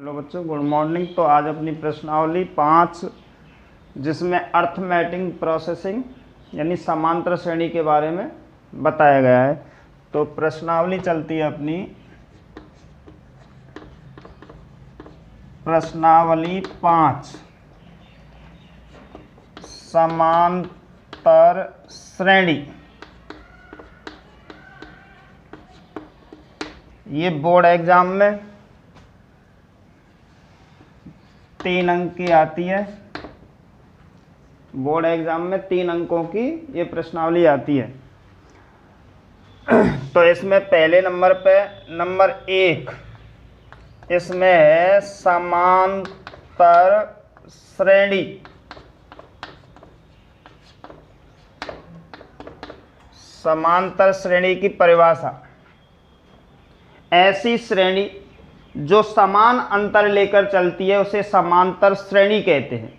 Hello बच्चों, good morning. तो आज अपनी प्रश्नावली 5 जिसमें अर्थमेटिक प्रोसेसिंग यानी समांतर श्रेणी के बारे में बताया गया है। तो प्रश्नावली चलती है अपनी प्रश्नावली 5 समांतर श्रेणी। ये बोर्ड एग्जाम में 3 अंक की आती है। बोर्ड एग्जाम में 3 अंकों की ये प्रश्नावली आती है। तो इसमें पहले नंबर पे नंबर 1 इसमें है समांतर श्रेणी। समांतर श्रेणी की परिभाषा: ऐसी श्रेणी जो समान अंतर लेकर चलती है उसे समांतर श्रेणी कहते हैं।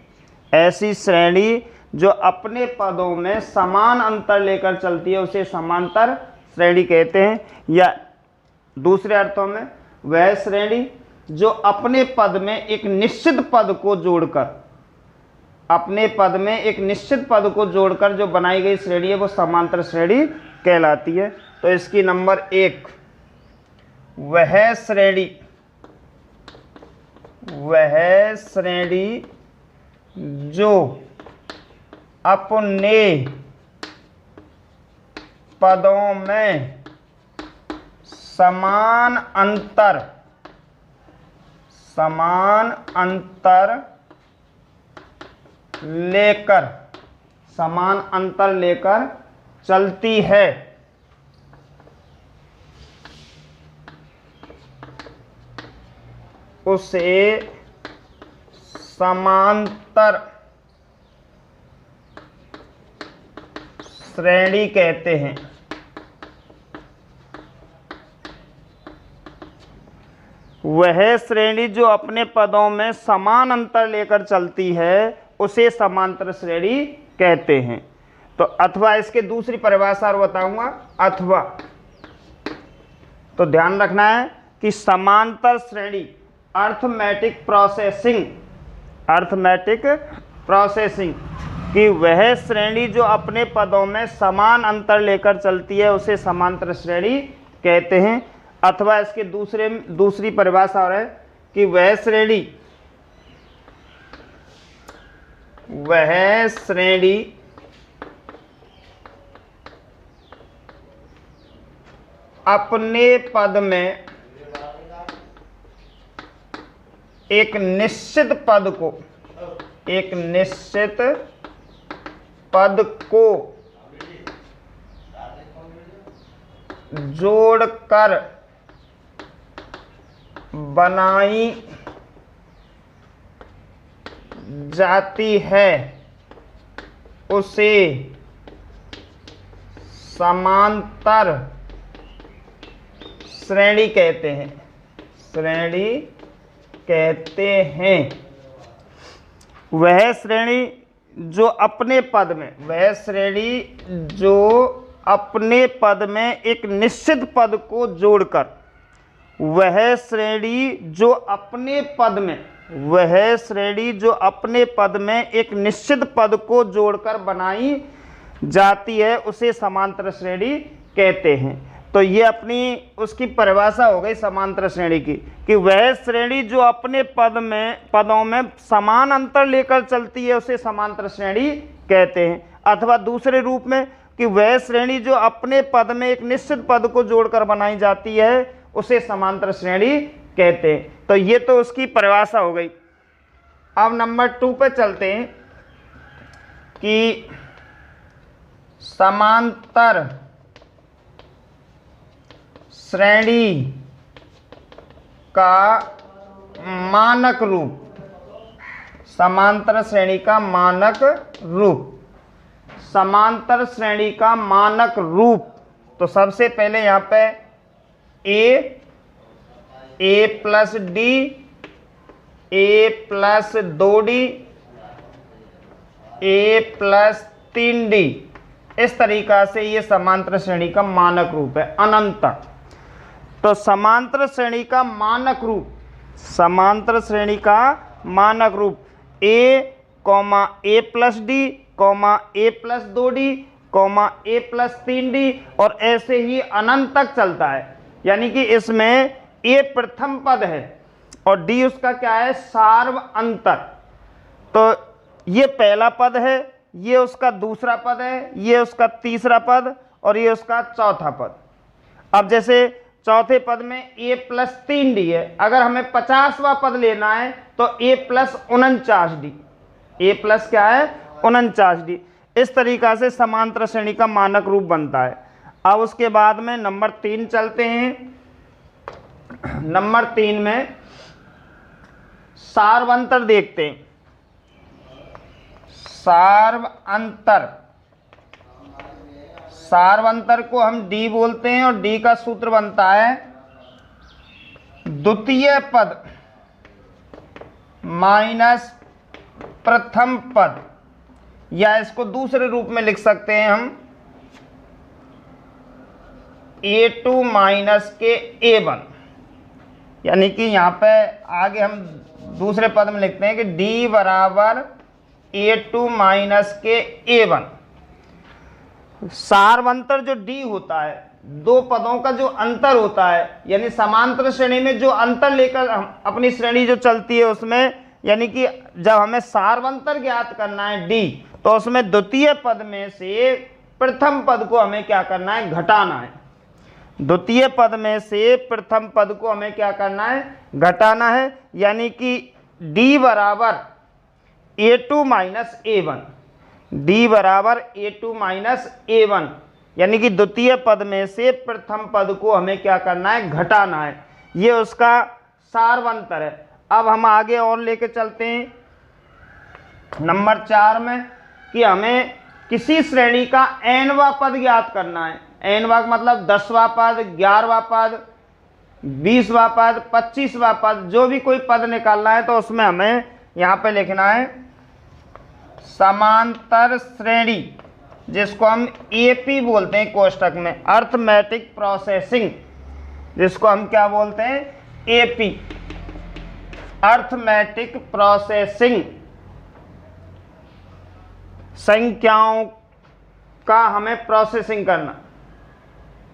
ऐसी श्रेणी जो अपने पदों में समान अंतर लेकर चलती है उसे समांतर श्रेणी कहते हैं। या दूसरे अर्थों में वह श्रेणी जो अपने पद में एक निश्चित पद को जोड़कर जो बनाई गई श्रेणी है वो समांतर श्रेणी कहलाती है। तो इसकी नंबर 1 वह श्रेणी जो अपने पदों में समान अंतर लेकर चलती है उसे समांतर श्रेणी कहते हैं। वह श्रेणी जो अपने पदों में समान अंतर लेकर चलती है उसे समांतर श्रेणी कहते हैं। तो अथवा इसके दूसरी परिभाषा और बताऊंगा। अथवा तो ध्यान रखना है कि समांतर श्रेणी अर्थमेटिक प्रोसेसिंग कि वह श्रेणी जो अपने पदों में समान अंतर लेकर चलती है उसे समांतर श्रेणी कहते हैं। अथवा इसके दूसरी परिभाषा और है कि वह श्रेणी अपने पद में एक निश्चित पद को जोड़कर बनाई जाती है उसे समांतर श्रेणी कहते हैं। वह श्रेणी जो अपने पद में एक निश्चित पद को जोड़कर बनाई जाती है उसे समांतर श्रेणी कहते हैं। तो ये अपनी उसकी परिभाषा हो गई समांतर श्रेणी की कि वह श्रेणी जो अपने पदों में समान अंतर लेकर चलती है उसे समांतर श्रेणी कहते हैं। अथवा दूसरे रूप में कि वह श्रेणी जो अपने पद में एक निश्चित पद को जोड़कर बनाई जाती है उसे समांतर श्रेणी कहते हैं। तो ये तो उसकी परिभाषा हो गई। अब नंबर 2 पे चलते हैं कि समांतर श्रेणी का मानक रूप। समांतर श्रेणी का मानक रूप। तो सबसे पहले यहाँ पे a plus D, a plus 2d, a plus 3d, इस तरीका से ये समांतर श्रेणी का मानक रूप है अनंत। तो समांतर श्रेणी का मानक रूप समांतर श्रेणी का मानक रूप a, a plus D, a plus 2d, a plus 3d और ऐसे ही अनंत तक चलता है। यानी कि इसमें a प्रथम पद है और d उसका क्या है, सार्व अंतर। तो ये पहला पद है, ये उसका दूसरा पद है, ये उसका तीसरा पद और ये उसका चौथा पद। अब जैसे चौथे पद में a प्लस 3d है, अगर हमें 50वां पद लेना है तो a plus 49d, a plus क्या है 49d। इस तरीका से समांतर श्रेणी का मानक रूप बनता है। अब उसके बाद में नंबर 3 चलते हैं। नंबर 3 में सार्व अंतर देखते हैं। सार्व अंतर को हम d बोलते हैं और d का सूत्र बनता है द्वितीय पद माइनस प्रथम पद, या इसको दूसरे रूप में लिख सकते हैं हम a2 माइनस के a1। यानी कि यहाँ पे आगे हम दूसरे पद में लिखते हैं कि d बराबर a2 माइनस के a1। सार्व अंतर जो d होता है, दो पदों का जो अंतर होता है, यानी समांतर श्रेणी में जो अंतर लेकर हम अपनी श्रेणी जो चलती है उसमें, यानी कि जब हमें सार्व अंतर ज्ञात करना है d, तो उसमें द्वितीय पद में से प्रथम पद को हमें क्या करना है, घटाना है। द्वितीय पद में से प्रथम पद को हमें क्या करना है, घटाना है। यानी कि d बराबर a2 माइनस a1, d बराबर a2 माइनस a1, यानी कि द्वितीय पद में से प्रथम पद को हमें क्या करना है, घटाना है। ये उसका सार्व अंतर है। अब हम आगे और लेके चलते हैं नंबर 4 में कि हमें किसी श्रेणी का nवां पद ज्ञात करना है। nवां मतलब 10वां पद, 11वां पद, 20वां पद, 25वां पद, जो भी कोई पद निकालना है तो उसमें हमें यहाँ पे लिखना है समांतर श्रेणी, जिसको हम AP बोलते हैं कोष्टक में, अर्थमेटिक प्रोसेसिंग, जिसको हम क्या बोलते हैं, AP, अर्थमेटिक प्रोसेसिंग। संख्याओं का हमें प्रोसेसिंग करना,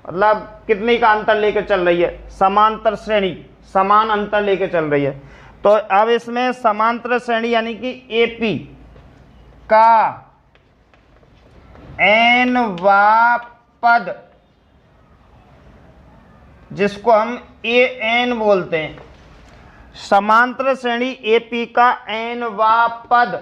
मतलब कितनी का अंतर लेकर चल रही है, समांतर श्रेणी समान अंतर लेकर चल रही है। तो अब इसमें समांतर श्रेणी यानी कि AP का nवां पद, जिसको हम AN बोलते हैं, समांतर श्रेणी AP का nवां पद,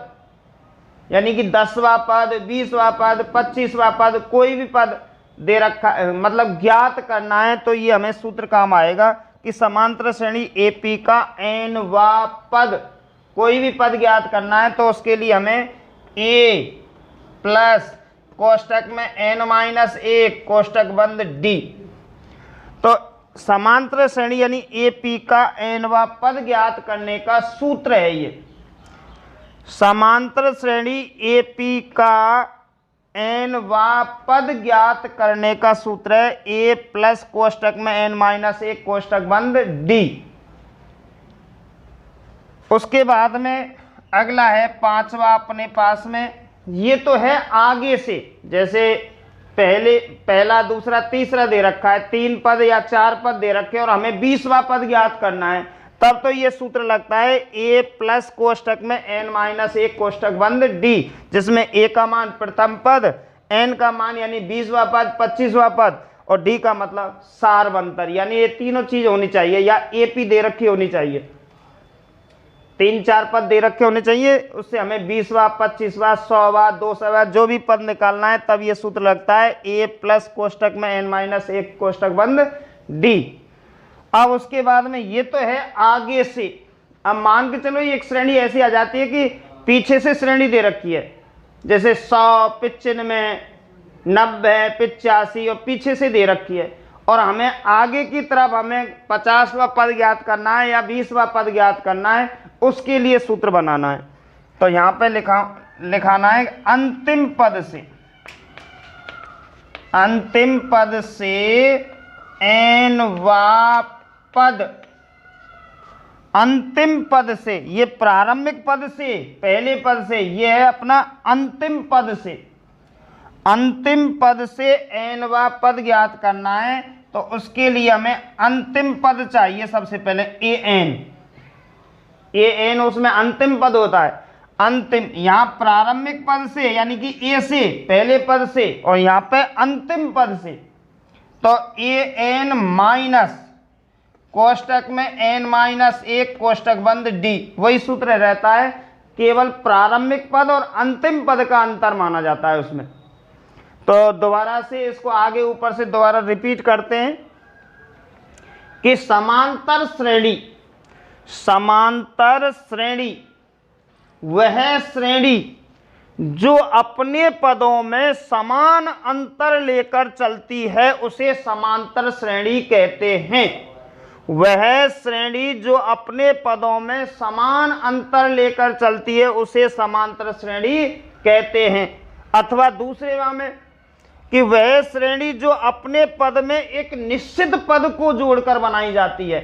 यानी कि 10वां पद, 20वां पद, 25वां पद, कोई भी पद दे रखा मतलब ज्ञात करना है, तो ये हमें सूत्र काम आएगा कि समांतर श्रेणी AP का nवां पद, कोई भी पद ज्ञात करना है तो उसके लिए हमें A प्लस कोष्टक में n माइनस 1 कोष्टक बंद D। तो समांतर श्रेणी यानी AP का nवां पद ज्ञात करने का सूत्र है ये। समांतर श्रेणी AP का nवां पद ज्ञात करने का सूत्र है A प्लस कोष्टक में n माइनस 1 कोष्टक बंद D। उसके बाद में अगला है 5वां अपने पास में, ये तो है आगे से, जैसे पहला दूसरा तीसरा दे रखा है, 3 पद या 4 पद दे रखे और हमें 20वां पद ज्ञात करना है, तब तो ये सूत्र लगता है A प्लस कोष्टक में n माइनस 1 कोष्टक बंद D, जिसमें A का मान प्रथम पद, n का मान यानी 20वां पद, 25वां पद और D का मतलब सार्व अंतर, यानी ये तीनों चीज होनी चाहिए या AP दे रखी होनी चाहिए, 3-4 पद दे रखे होने चाहिए, उससे हमें 20वां, 25वां, 100वां, 200वां जो भी पद निकालना है, तब ये सूत्र लगता है A प्लस कोष्टक में n माइनस 1 कोष्टक बंद D। अब उसके बाद में ये तो है आगे से। अब मान के चलो ये एक श्रेणी ऐसी आ जाती है कि पीछे से श्रेणी दे रखी है, जैसे 100, 95, 90, 85 और पीछे से दे रखी है, और हमें आगे की तरफ हमें 50वां पद ज्ञात करना है या 20वां पद ज्ञात करना है, उसके लिए सूत्र बनाना है। तो यहाँ पे लिखाना है अंतिम पद से nवां पद अंतिम पद से, ये प्रारंभिक पद से, पहले पद से, ये है अपना अंतिम पद से, अंतिम पद से nवा पद ज्ञात करना है। तो उसके लिए हमें अंतिम पद चाहिए। सबसे पहले an उसमें अंतिम पद होता है। अंतिम, यहाँ प्रारंभिक पद से यानी कि a से, पहले पद से, और यहाँ पे अंतिम पद से। तो an माइनस कोष्टक में n माइनस 1 कोष्टक बंद d, वही सूत्र रहता है, केवल प्रारंभिक पद और अंतिम पद का अंतर माना जाता है उसमें। तो दोबारा से इसको आगे ऊपर से दोबारा रिपीट करते हैं कि समांतर श्रेणी, समांतर श्रेणी वह श्रेणी जो अपने पदों में समान अंतर लेकर चलती है उसे समांतर श्रेणी कहते हैं। वह श्रेणी जो अपने पदों में समान अंतर लेकर चलती है उसे समांतर श्रेणी कहते हैं। अथवा दूसरे में कि वह श्रेणी जो अपने पद में एक निश्चित पद को जोड़कर बनाई जाती है,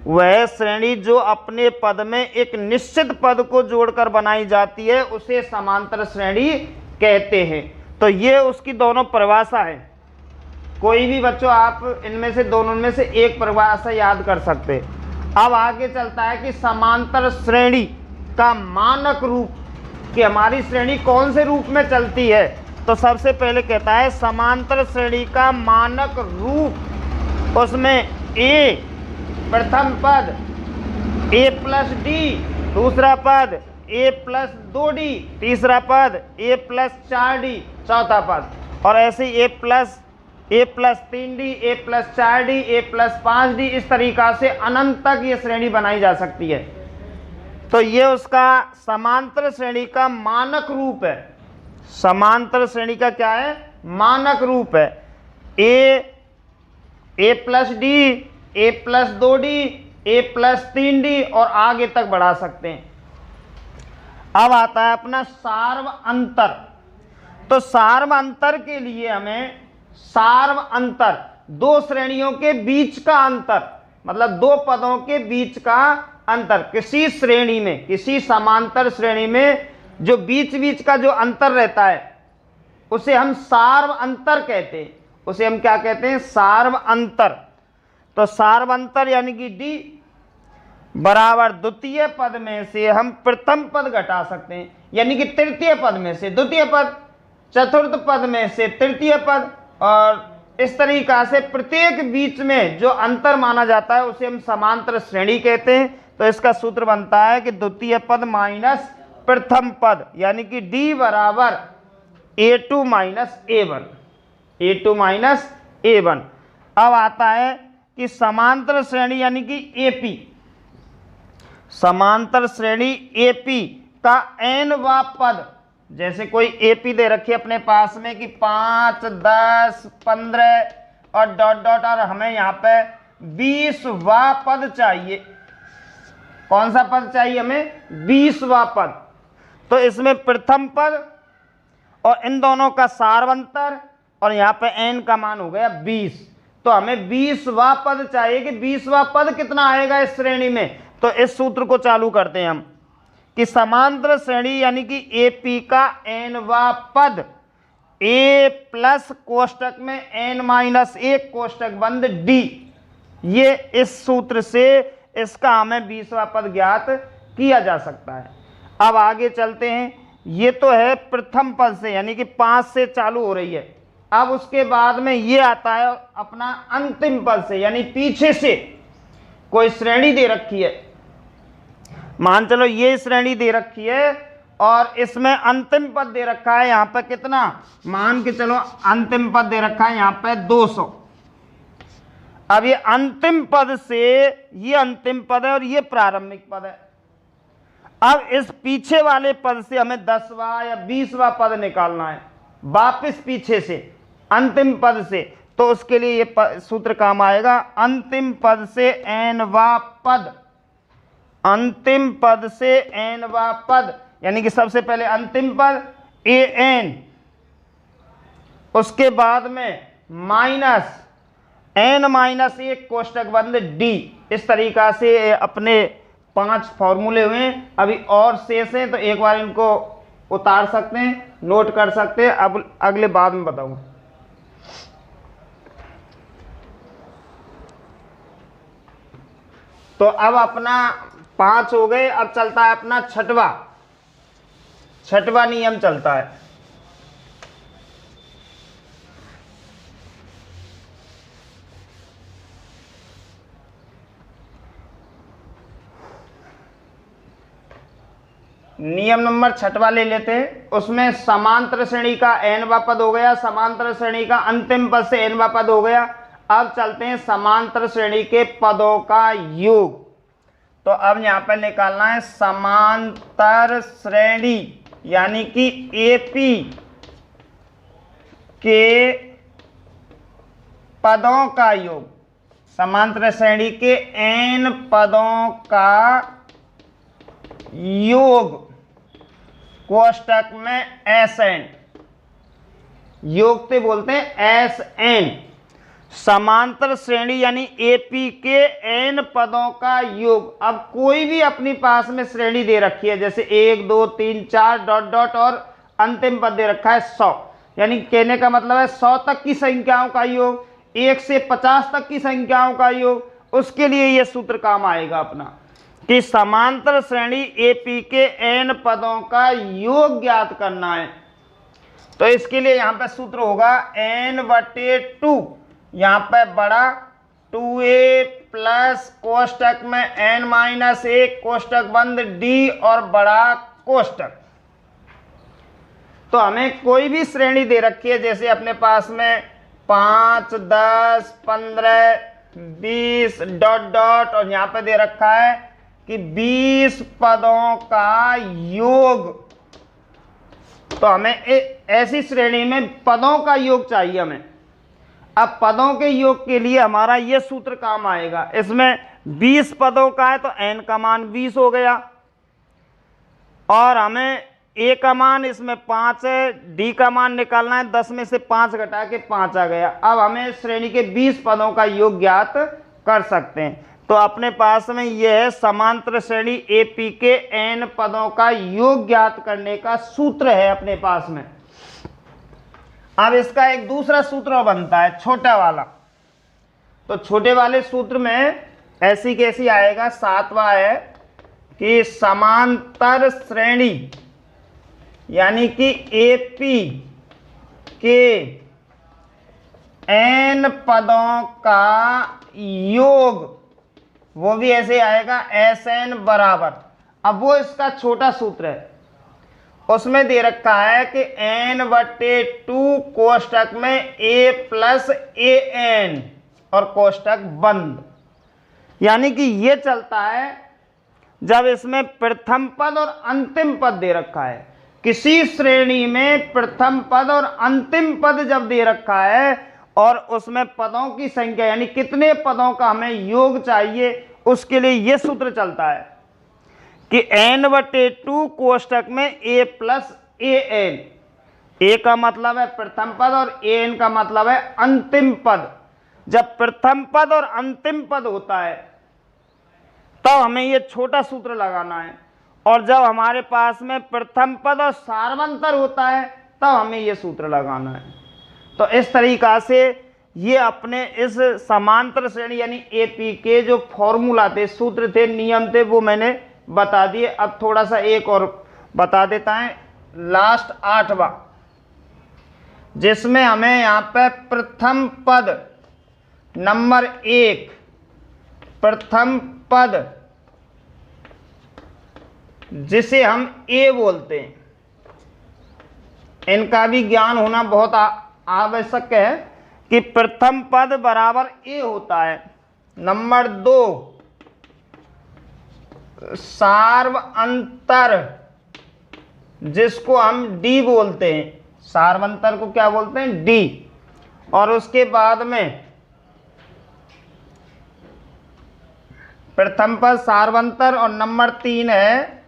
वह श्रेणी जो अपने पद में एक निश्चित पद को जोड़कर बनाई जाती है उसे समांतर श्रेणी कहते हैं। तो ये उसकी दोनों परिभाषा है। कोई भी बच्चों आप इनमें से दोनों में से एक परिभाषा याद कर सकते हैं। अब आगे चलता है कि समांतर श्रेणी का मानक रूप, कि हमारी श्रेणी कौन से रूप में चलती है। तो सबसे पहले कहता है समांतर श्रेणी का मानक रूप, उसमें a प्रथम पद a प्लस डी, दूसरा पद a प्लस 2d, तीसरा पद a प्लस 4d, चौथा पद, और ऐसे a plus 3d, a plus 4d, a plus 5d, इस तरीका से अनंत तक ये श्रेणी बनाई जा सकती है। तो ये उसका समांतर श्रेणी का मानक रूप है। समांतर श्रेणी का क्या है? मानक रूप है। a plus D, a plus 2d, a plus 3d, और आगे तक बढ़ा सकते हैं। अब आता है अपना सार्व अंतर। तो सार्व अंतर के लिए हमें सार्व अंतर, दो श्रेणियों के बीच का अंतर, मतलब दो पदों के बीच का अंतर, किसी श्रेणी में, किसी समांतर श्रेणी में जो बीच बीच का जो अंतर रहता है उसे हम सार्व अंतर कहते हैं। उसे हम क्या कहते हैं? सार्व अंतर। तो सार्व अंतर यानी कि d बराबर द्वितीय पद में से हम प्रथम पद घटा सकते हैं, यानी कि तृतीय पद में से द्वितीय पद, चतुर्थ पद में से तृतीय पद, और इस तरीका से प्रत्येक बीच में जो अंतर माना जाता है उसे हम समांतर श्रेणी कहते हैं। तो इसका सूत्र बनता है कि द्वितीय पद माइनस प्रथम पद, यानी कि d बराबर a2 minus a1, a2 minus a1। अब आता है कि समांतर श्रेणी यानी कि AP, समांतर श्रेणी AP का nवा पद, जैसे कोई AP दे रखी है अपने पास में कि 5, 10, 15 और डॉट डॉट, और हमें यहाँ पे 20वां पद चाहिए। कौन सा पद चाहिए हमें? 20वां पद। तो इसमें प्रथम पद और इन दोनों का सार्वंतर, और यहाँ पे n का मान हो गया 20। तो हमें 20वां पद चाहिए कि 20वां पद कितना आएगा इस श्रेणी में। तो इस सूत्र को चालू करते हैं हम कि समांतर श्रेणी यानी कि AP का nवा पद a प्लस कोष्टक में n माइनस 1 कोष्टक बंद d, ये इस सूत्र से इसका हमें 20वां पद ज्ञात किया जा सकता है। अब आगे चलते हैं। ये तो है प्रथम पद से, यानी कि 5 से चालू हो रही है। अब उसके बाद में ये आता है अपना अंतिम पद से, यानी पीछे से कोई श्रेणी दे रखी है, मान चलो ये श्रेणी दे रखी है और इसमें अंतिम पद दे रखा है यहाँ पे कितना, मान के चलो अंतिम पद दे रखा है यहाँ पे 200। अब ये अंतिम पद से, ये अंतिम पद है और ये प्रारंभिक पद है। अब इस पीछे वाले पद से हमें 10वां या 20वां पद निकालना है, वापस पीछे से अंतिम पद से। तो उसके लिए ये सूत्र काम आएगा, अंतिम पद से nवा पद, अंतिम पद से nवा पद, यानी कि सबसे पहले अंतिम पद an, उसके बाद में माइनस n माइनस 1 कोष्टक बंद d। इस तरीका से अपने 5 फॉर्मूले हुए हैं, अभी और शेष हैं, तो एक बार इनको उतार सकते हैं, नोट कर सकते हैं। अब अगले बाद में बताऊंगा। तो अब अपना 5 हो गए। अब चलता है अपना छठवां नियम चलता है। नियम नंबर 6 ले लेते हैं। उसमें समांतर श्रेणी का nवां पद हो गया, समांतर श्रेणी का अंतिम पद से nवां पद हो गया। अब चलते हैं समांतर श्रेणी के पदों का योग। तो अब यहां पर निकालना है समांतर श्रेणी यानी कि एपी के पदों का योग। समांतर श्रेणी के n पदों का योग कोष्टक में Sn, योग से बोलते हैं Sn। समांतर श्रेणी यानी एपी के n पदों का योग। अब कोई भी अपनी पास में श्रेणी दे रखी है, जैसे 1 2 3 4 डॉट डॉट और अंतिम पद दे रखा है 100, यानी कहने का मतलब है 100 तक की संख्याओं का योग, 1 से 50 तक की संख्याओं का योग। उसके लिए यह सूत्र काम आएगा अपना कि समांतर श्रेणी एपी के n पदों का योग ज्ञात करना है। तो इसके लिए यहां पे सूत्र होगा n/2, यहां पे बड़ा 2a प्लस कोष्टक में n-1 कोष्टक बंद d और बड़ा कोष्टक। तो हमें कोई भी श्रेणी दे रखी है, जैसे अपने पास में 5 10 15 20 डॉट डॉट और यहां पे दे रखा है कि 20 पदों का योग। तो हमें ऐसी श्रेणी में पदों का योग चाहिए हमें। अब पदों के योग के लिए हमारा यह सूत्र काम आएगा। इसमें 20 पदों का है तो n का मान 20 हो गया, और हमें a का मान इसमें 5 है, d का मान निकालना है, 10 में से 5 घटा के 5 आ गया। अब हमें श्रेणी के 20 पदों का योग ज्ञात कर सकते हैं। तो अपने पास में यह है समांतर श्रेणी एपी के n पदों का योग ज्ञात करने का सूत्र है अपने पास में। अब इसका एक दूसरा सूत्र बनता है छोटा वाला। तो छोटे वाले सूत्र में ऐसी कैसी आएगा, 7वां है कि समांतर श्रेणी यानी कि एपी के n पदों का योग, वो भी ऐसे आएगा Sn बराबर। अब वो इसका छोटा सूत्र है, उसमें दे रखा है कि n/2 कोष्टक में a प्लस an और कोष्टक बंद। यानी कि ये चलता है जब इसमें प्रथम पद और अंतिम पद दे रखा है। किसी श्रेणी में प्रथम पद और अंतिम पद जब दे रखा है और उसमें पदों की संख्या यानी कितने पदों का हमें योग चाहिए, उसके लिए यह सूत्र चलता है कि n/2 कोष्टक में a प्लस an। a का मतलब है प्रथम पद और an का मतलब है अंतिम पद। जब प्रथम पद और अंतिम पद होता है तब हमें यह छोटा सूत्र लगाना है, और जब हमारे पास में प्रथम पद और सार्वंतर होता है तब हमें यह सूत्र लगाना है। तो इस तरीका से ये अपने इस समांतर श्रेणी यानी एपी के जो फॉर्मूला थे, सूत्र थे, नियम थे, वो मैंने बता दिए। अब थोड़ा सा एक और बता देता है, लास्ट 8वां, जिसमें हमें यहाँ पे प्रथम पद नंबर 1, प्रथम पद जिसे हम ए बोलते हैं, इनका भी ज्ञान होना बहुत आवश्यक है कि प्रथम पद बराबर ए होता है। नंबर 2 सार्वंतर जिसको हम डी बोलते हैं, सार्वंतर को क्या बोलते हैं, डी। और उसके बाद में प्रथम पद सार्वंतर, और नंबर 3 है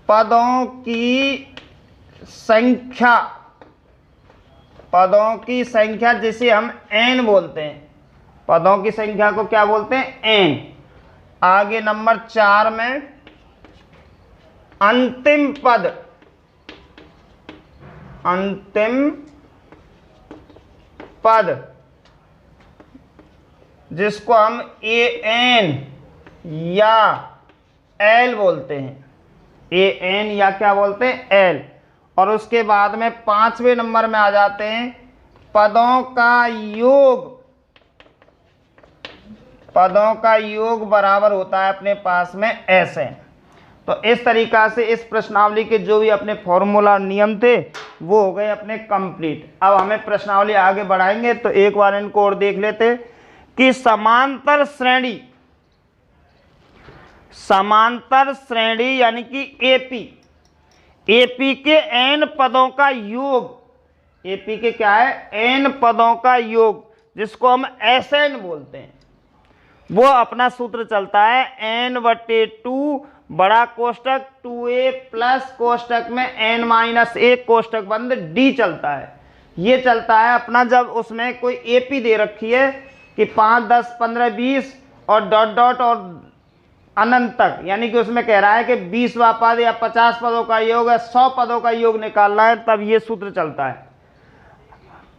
पदों की संख्या, पदों की संख्या जिसे हम n बोलते हैं। पदों की संख्या को क्या बोलते हैं, n। आगे नंबर 4 में अंतिम पद, अंतिम पद जिसको हम ए एन या एल बोलते हैं, ए एन या क्या बोलते हैं, एल। और उसके बाद में 5वें नंबर में आ जाते हैं पदों का योग। पदों का योग बराबर होता है अपने पास में एस एन। तो इस तरीका से इस प्रश्नावली के जो भी अपने फॉर्मूला नियम थे वो हो गए अपने कंप्लीट। अब हमें प्रश्नावली आगे बढ़ाएंगे तो एक बार इनको और देख लेते कि समांतर श्रेणी, समांतर श्रेणी यानी कि एपी, एपी के एन पदों का योग, एपी के क्या है, एन पदों का योग जिसको हम एस एन बोलते हैं, वो अपना सूत्र चलता है n/2 बड़ा कोष्टक 2a प्लस कोष्टक में n-1 कोष्टक बंद d चलता है। ये चलता है अपना जब उसमें कोई एपी दे रखी है कि 5, 10, 15, 20 और डॉट डॉट और अनंत तक, यानी कि उसमें कह रहा है कि 20वां पद या 50 पदों का योग है, 100 पदों का योग निकालना है, तब ये सूत्र चलता है।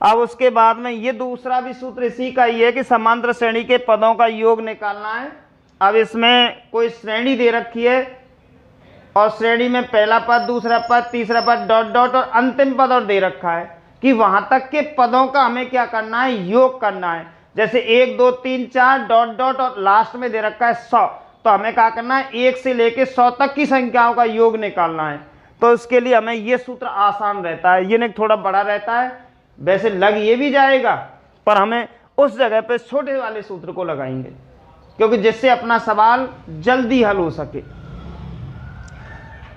अब उसके बाद में ये दूसरा भी सूत्र इसी का ही है कि समांतर श्रेणी के पदों का योग निकालना है। अब इसमें कोई श्रेणी दे रखी है और श्रेणी में पहला पद, दूसरा पद, तीसरा पद, डॉट डॉट और अंतिम पद और दे रखा है कि वहां तक के पदों का हमें क्या करना है, योग करना है। जैसे 1, 2, 3, 4 डॉट डॉट और लास्ट में दे रखा है 100, तो हमें क्या करना है, 1 से लेके 100 तक की संख्याओं का योग निकालना है। तो इसके लिए हमें ये सूत्र आसान रहता है, ये नहीं थोड़ा बड़ा रहता है, वैसे लग ये भी जाएगा पर हमें उस जगह पे छोटे वाले सूत्र को लगाएंगे क्योंकि जिससे अपना सवाल जल्दी हल हो सके।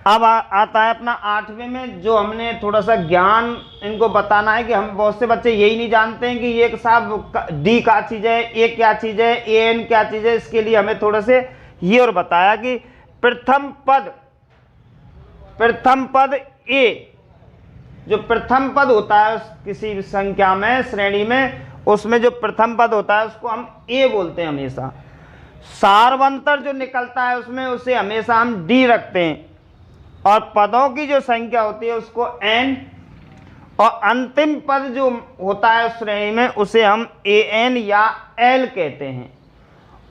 अब आता है अपना 8वें में, जो हमने थोड़ा सा ज्ञान इनको बताना है कि हम बहुत से बच्चे यही नहीं जानते हैं कि ये साहब डी क्या चीज़ है, ए क्या चीज़ है, ए एन क्या चीज़ है। इसके लिए हमें थोड़ा से ये और बताया कि प्रथम पद ए, जो प्रथम पद होता है किसी भी संख्या में, श्रेणी में, उसमें जो प्रथम पद होता है उसको हम ए बोलते हैं हमेशा। सार्वंतर जो निकलता है उसमें उसे हमेशा हम डी रखते हैं और पदों की जो संख्या होती है उसको एन, और अंतिम पद जो होता है उस श्रेणी में उसे हम ए एन या एल कहते हैं,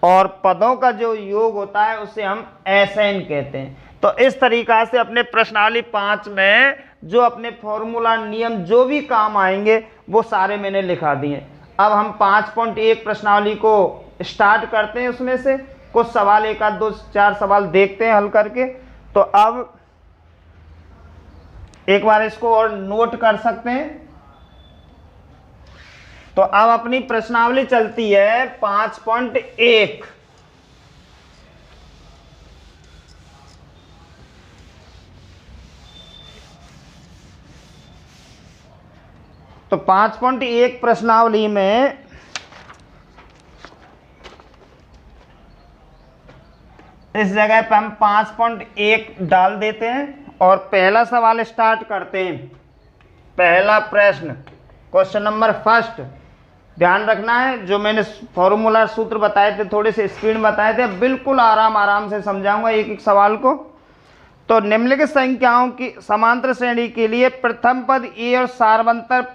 और पदों का जो योग होता है उसे हम एस एन कहते हैं। तो इस तरीका से अपने प्रश्नावली 5 में जो अपने फॉर्मूला नियम जो भी काम आएंगे वो सारे मैंने लिखा दिए। अब हम 5.1 प्रश्नावली को स्टार्ट करते हैं, उसमें से कुछ सवाल, 1 आध 2 4 सवाल देखते हैं हल करके। तो अब एक बार इसको और नोट कर सकते हैं। तो अब अपनी प्रश्नावली चलती है 5.1। तो 5.1 प्रश्नावली में इस जगह पे हम 5.1 डाल देते हैं और पहला सवाल स्टार्ट करते हैं। पहला प्रश्न, क्वेश्चन नंबर फर्स्ट। ध्यान रखना है जो मैंने फॉर्मूला सूत्र बताए थे, थोड़े से स्पीड बताए थे, बिल्कुल आराम से समझाऊंगा एक एक सवाल को। तो निम्नलिखित संख्याओं की समांतर श्रेणी के लिए प्रथम पद ए और सार्वंतर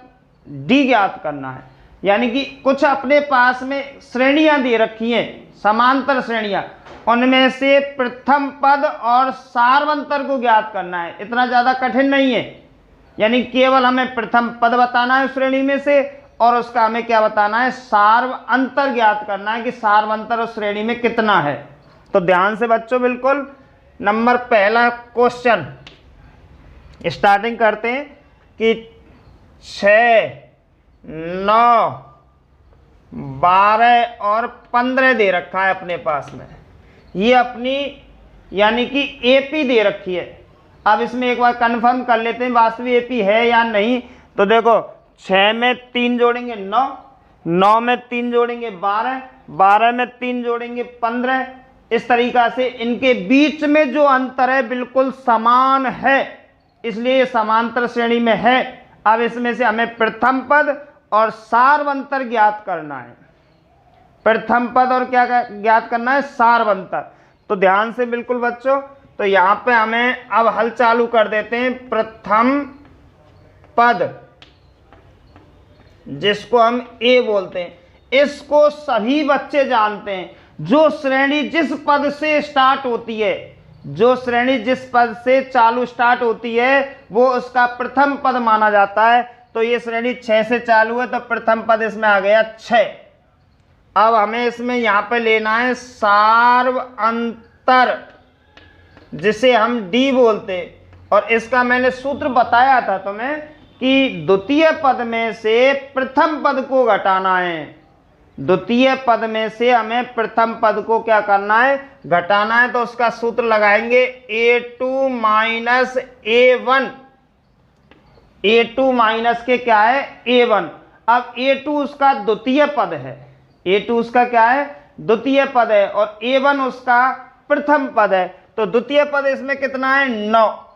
डी ज्ञात करना है। यानी कि कुछ अपने पास में श्रेणियां दे रखी हैं, समांतर श्रेणियां, उनमें से प्रथम पद और सार्वंतर को ज्ञात करना है। इतना ज़्यादा कठिन नहीं है, यानी केवल हमें प्रथम पद बताना है उस श्रेणी में से और उसका हमें क्या बताना है, सार्वंतर ज्ञात करना है कि सार्वंतर उस श्रेणी में कितना है। तो ध्यान से बच्चों, बिल्कुल नंबर पहला क्वेश्चन स्टार्टिंग करते हैं कि 6, 9, 12 और 15 दे रखा है अपने पास में। ये अपनी यानी कि एपी दे रखी है। अब इसमें एक बार कंफर्म कर लेते हैं वास्तविक एपी है या नहीं। तो देखो 6 में 3 जोड़ेंगे 9, 9 में 3 जोड़ेंगे 12, 12 में 3 जोड़ेंगे 15। इस तरीका से इनके बीच में जो अंतर है बिल्कुल समान है, इसलिए ये समांतर श्रेणी में है। अब इसमें से हमें प्रथम पद और सार्वंतर ज्ञात करना है। प्रथम पद और क्या ज्ञात करना है, सार्वंतर। तो ध्यान से बिल्कुल बच्चों, तो यहाँ पे हमें अब हल चालू कर देते हैं। प्रथम पद जिसको हम ए बोलते हैं, इसको सभी बच्चे जानते हैं। जो श्रेणी जिस पद से स्टार्ट होती है, जो श्रेणी जिस पद से चालू स्टार्ट होती है, वो उसका प्रथम पद माना जाता है। तो ये श्रेणी 6 से चालू है, तो प्रथम पद इसमें आ गया 6। अब हमें इसमें यहाँ पे लेना है सार्वंतर, जिसे हम डी बोलते हैं। और इसका मैंने सूत्र बताया था तुम्हें कि द्वितीय पद में से प्रथम पद को घटाना है। द्वितीय पद में से हमें प्रथम पद को क्या करना है, घटाना है। तो उसका सूत्र लगाएंगे a2 minus a1। a2 minus के क्या है, a1। अब a2 उसका द्वितीय पद है, a2 उसका क्या है, द्वितीय पद है, और a1 उसका प्रथम पद है। तो द्वितीय पद इसमें कितना है, 9,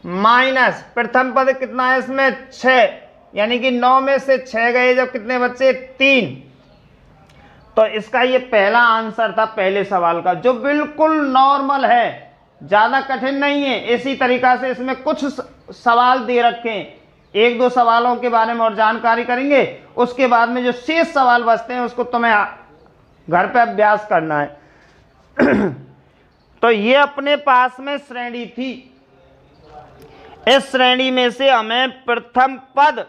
माइनस प्रथम पद कितना है इसमें 6, यानी कि 9 में से 6 गए जब कितने बच्चे, 3। तो इसका ये पहला आंसर था पहले सवाल का, जो बिल्कुल नॉर्मल है, ज्यादा कठिन नहीं है। इसी तरीका से इसमें कुछ सवाल दे रखे हैं, 1-2 सवालों के बारे में और जानकारी करेंगे। उसके बाद में जो शेष सवाल बचते हैं उसको तुम्हें घर पे अभ्यास करना है। तो ये अपने पास में श्रेणी थी। इस श्रेणी में से हमें प्रथम पद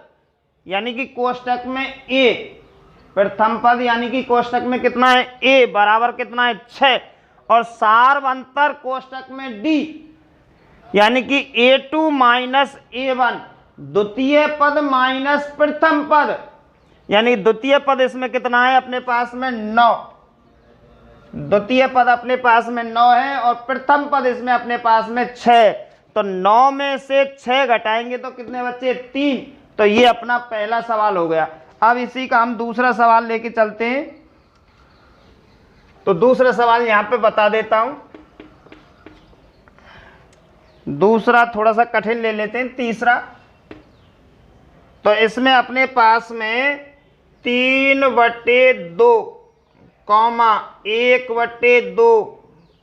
यानी कि कोष्टक में ए, प्रथम पद यानी कि कोष्टक में कितना है, ए बराबर कितना है, 6, और सार्वंतर कोष्टक में डी यानी कि a2 माइनस a1, द्वितीय पद माइनस प्रथम पद, यानी द्वितीय पद इसमें कितना है अपने पास में 9, द्वितीय पद अपने पास में 9 है, और प्रथम पद इसमें अपने पास में 6। तो 9 में से 6 घटाएंगे तो कितने बच्चे, 3। तो ये अपना पहला सवाल हो गया। अब इसी का हम दूसरा सवाल लेके चलते हैं। तो दूसरा सवाल यहां पे बता देता हूं, दूसरा थोड़ा सा कठिन ले लेते हैं, तीसरा। तो इसमें अपने पास में 3/2 comma 1/2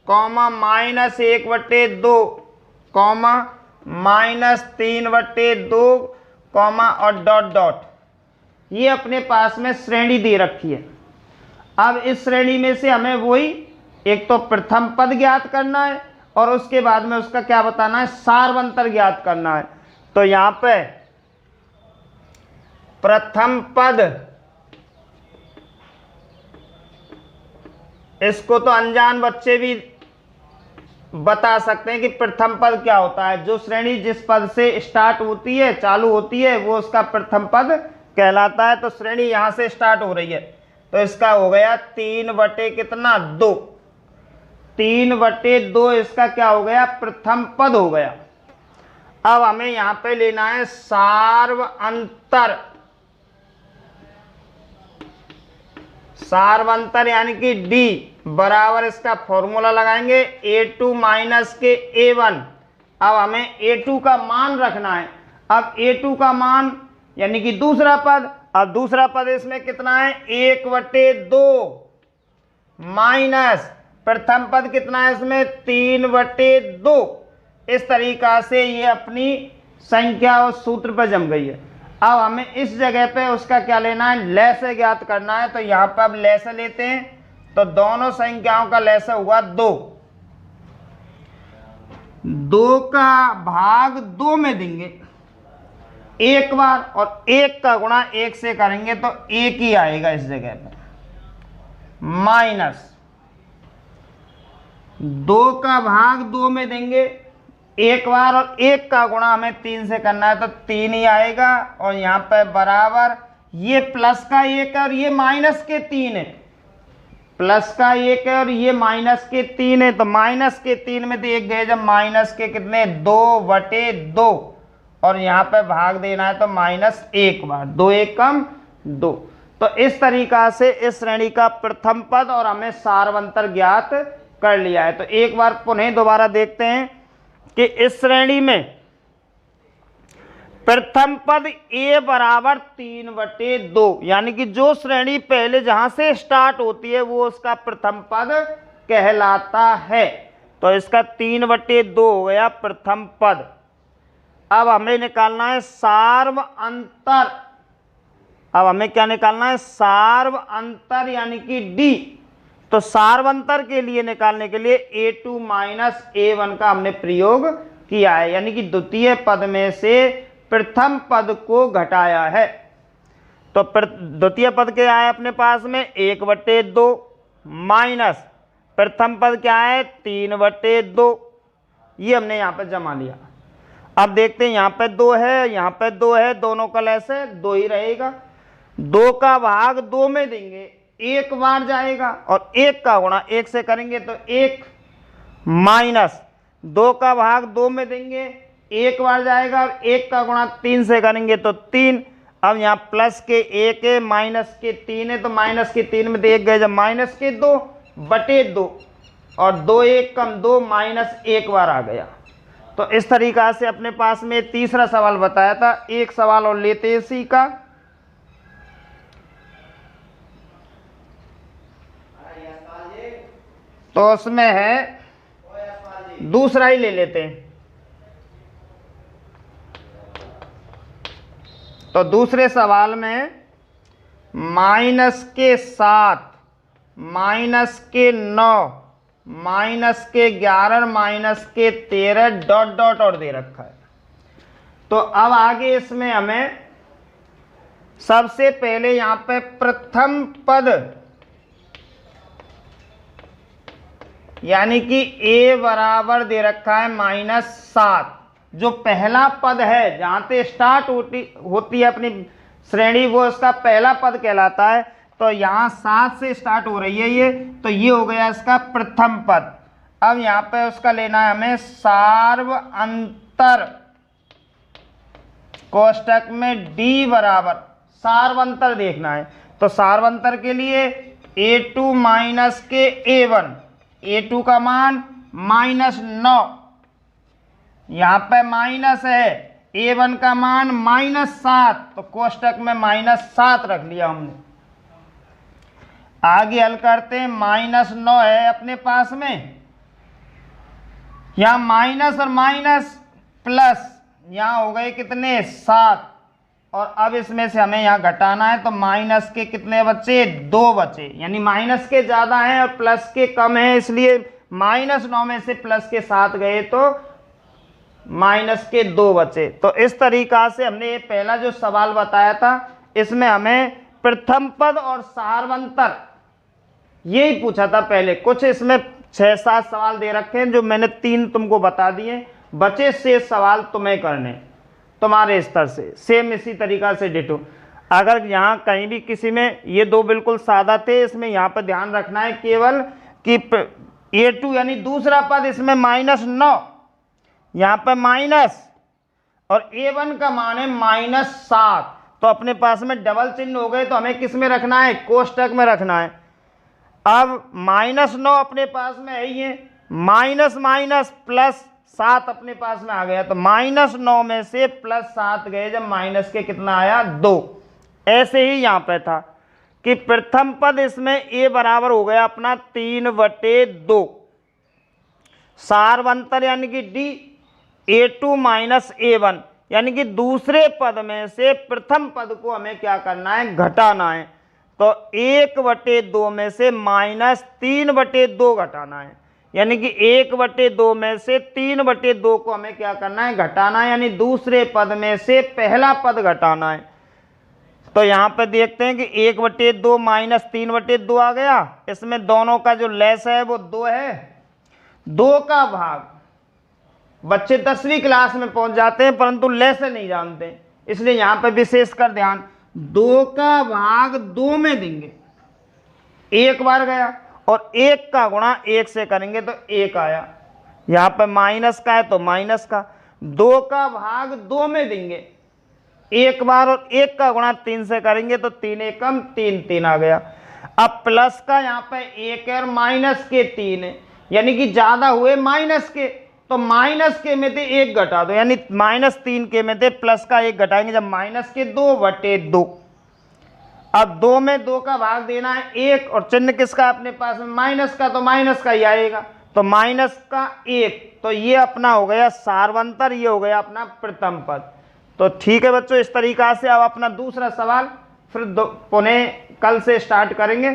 comma minus 1/2 comma minus 3/2 comma और डॉट डॉट, ये अपने पास में श्रेणी दे रखी है। अब इस श्रेणी में से हमें वही एक तो प्रथम पद ज्ञात करना है, और उसके बाद में उसका क्या बताना है, सार्वंतर ज्ञात करना है। तो यहां पे प्रथम पद, इसको तो अनजान बच्चे भी बता सकते हैं कि प्रथम पद क्या होता है। जो श्रेणी जिस पद से स्टार्ट होती है, चालू होती है, वो उसका प्रथम पद कहलाता है। तो श्रेणी यहां से स्टार्ट हो रही है, तो इसका हो गया 3/2, 3/2 इसका क्या हो गया, प्रथम पद हो गया। अब हमें यहां पे लेना है सार्वंतर, सार्वंतर यानी कि डी बराबर, इसका फॉर्मूला लगाएंगे a2 माइनस के a1। अब हमें a2 का मान रखना है। अब a2 का मान यानी कि दूसरा पद, अब दूसरा पद इसमें कितना है, 1/2 माइनस प्रथम पद कितना है इसमें, 3/2। इस तरीका से ये अपनी संख्या और सूत्र पर जम गई है। अब हमें इस जगह पे उसका क्या लेना है, लैसे ज्ञात करना है। तो यहाँ पर अब लैसे लेते हैं, तो दोनों संख्याओं का लैसे हुआ 2, 2 का भाग 2 में देंगे एक बार, और 1 का गुणा 1 से करेंगे तो 1 ही आएगा इस जगह पर, माइनस 2 का भाग 2 में देंगे एक बार, और 1 का गुणा हमें 3 से करना है तो 3 ही आएगा। और यहाँ पे बराबर, ये प्लस का 1 है और ये माइनस के 3 है, प्लस का 1 है और ये माइनस के 3 है। तो माइनस के 3 में तो 1 गए, जब माइनस के कितने, 2/2, और यहाँ पे भाग देना है तो -1 बार, 2 1 कम 2। तो इस तरीका से इस श्रेणी का प्रथम पद और हमें सार्वंतर ज्ञात कर लिया है। तो एक बार पुनः दोबारा देखते हैं कि इस श्रेणी में प्रथम पद a बराबर 3/2, यानी कि जो श्रेणी पहले जहां से स्टार्ट होती है वो उसका प्रथम पद कहलाता है। तो इसका 3/2 हो गया प्रथम पद। अब हमें निकालना है सार्व अंतर। अब हमें क्या निकालना है? सार्व अंतर यानी कि d। तो सार्व अंतर के लिए निकालने के लिए a2 माइनस a1 का हमने प्रयोग किया है, यानी कि द्वितीय पद में से प्रथम पद को घटाया है। तो द्वितीय पद क्या है अपने पास में? 1/2 माइनस प्रथम पद क्या है? 3/2। ये हमने यहाँ पर जमा लिया। अब देखते हैं, यहाँ पे 2 है, यहाँ पे 2 है, दोनों का लैस है, 2 ही रहेगा। 2 का भाग 2 में देंगे, 1 बार जाएगा, और 1 का गुणा 1 से करेंगे तो 1 माइनस 2 का भाग 2 में देंगे, 1 बार जाएगा, और 1 का गुणा 3 से करेंगे तो 3। अब यहाँ प्लस के 1 है, माइनस के 3 है, तो माइनस के 3 में तो 1 गए, जब माइनस के 2/2, और 2 1 कम 2 माइनस 1 बार आ गया। तो इस तरीका से अपने पास में तीसरा सवाल बताया था। एक सवाल और लेते हैं इसी का। तो उसमें है, दूसरा ही ले लेते हैं। तो दूसरे सवाल में -7, -9, -11, -13 डॉट डॉट और दे रखा है। तो अब आगे इसमें हमें सबसे पहले यहां पे प्रथम पद यानी कि a बराबर दे रखा है -7। जो पहला पद है जहां से स्टार्ट होती है अपनी श्रेणी, वो उसका पहला पद कहलाता है। तो यहाँ 7 से स्टार्ट हो रही है ये, तो ये हो गया इसका प्रथम पद। अब यहाँ पे उसका लेना है हमें सार्व अंतर, कोष्टक में d बराबर सार्वंतर देखना है। तो सार्वंतर के लिए a2 माइनस के a1, a2 का मान -9, यहाँ पे माइनस है, a1 का मान -7, तो कोष्टक में -7 रख लिया हमने। आगे हल करते हैं। -9 है अपने पास में, यहाँ माइनस और माइनस प्लस, यहाँ हो गए कितने? 7। और अब इसमें से हमें यहाँ घटाना है, तो माइनस के कितने बचे? 2 बचे, यानी माइनस के ज़्यादा हैं और प्लस के कम हैं, इसलिए -9 में से प्लस के 7 गए तो माइनस के 2 बचे। तो इस तरीका से हमने ये पहला जो सवाल बताया था, इसमें हमें प्रथम पद और सार्वंतर यही पूछा था पहले। कुछ इसमें 6-7 सवाल दे रखे हैं, जो मैंने 3 तुमको बता दिए, बचे 6 सवाल तुम्हें करने तुम्हारे स्तर से, सेम इसी तरीका से डिटो। अगर यहाँ कहीं भी किसी में ये 2 बिल्कुल सादा थे, इसमें यहाँ पर ध्यान रखना है केवल कि a2 यानी दूसरा पद, इसमें -9, यहाँ पर माइनस, और a1 का मान है -7, तो अपने पास में डबल चिन्ह हो गए, तो हमें किस में रखना है? कोष्टक में रखना है। अब -9 अपने पास में है, ये माइनस माइनस +7 अपने पास में आ गया, तो -9 में से +7 गए, जब माइनस के कितना आया? 2। ऐसे ही यहाँ पे था कि प्रथम पद इसमें a बराबर हो गया अपना 3/2, सार्वंतर यानी कि d a2 माइनस a1, यानी कि दूसरे पद में से प्रथम पद को हमें क्या करना है? घटाना है। तो 1/2 में से -3/2 घटाना है, यानी कि 1/2 में से 3/2 को हमें क्या करना है? घटाना है, यानी दूसरे पद में से पहला पद घटाना है। तो यहाँ पे देखते हैं कि 1/2 माइनस 3/2 आ गया। इसमें दोनों का जो लेस है वो 2 है। 2 का भाग, बच्चे 10वीं क्लास में पहुंच जाते हैं परंतु लेस नहीं जानते, इसलिए यहाँ पे विशेषकर ध्यान। 2 का भाग 2 में देंगे, 1 बार गया, और 1 का गुणा 1 से करेंगे तो 1 आया। यहाँ पे माइनस का है तो माइनस का। 2 का भाग 2 में देंगे, 1 बार, और 1 का गुणा 3 से करेंगे तो 3 एकम 3, 3 आ गया। अब प्लस का यहाँ पे 1 है और माइनस के 3 है, यानी कि ज्यादा हुए माइनस के, तो माइनस के में से एक घटा दो, यानी -3 के में से प्लस का एक घटाएंगे जब माइनस के 2/2। अब 2 में 2 का भाग देना है 1, और चिन्ह किसका अपने पास में माइनस का, तो माइनस का ही आएगा, तो -1। तो ये अपना हो गया सार्वंतर, ये हो गया अपना प्रथम पद। तो ठीक है बच्चों, इस तरीका से अब अपना दूसरा सवाल फिर पुनः कल से स्टार्ट करेंगे।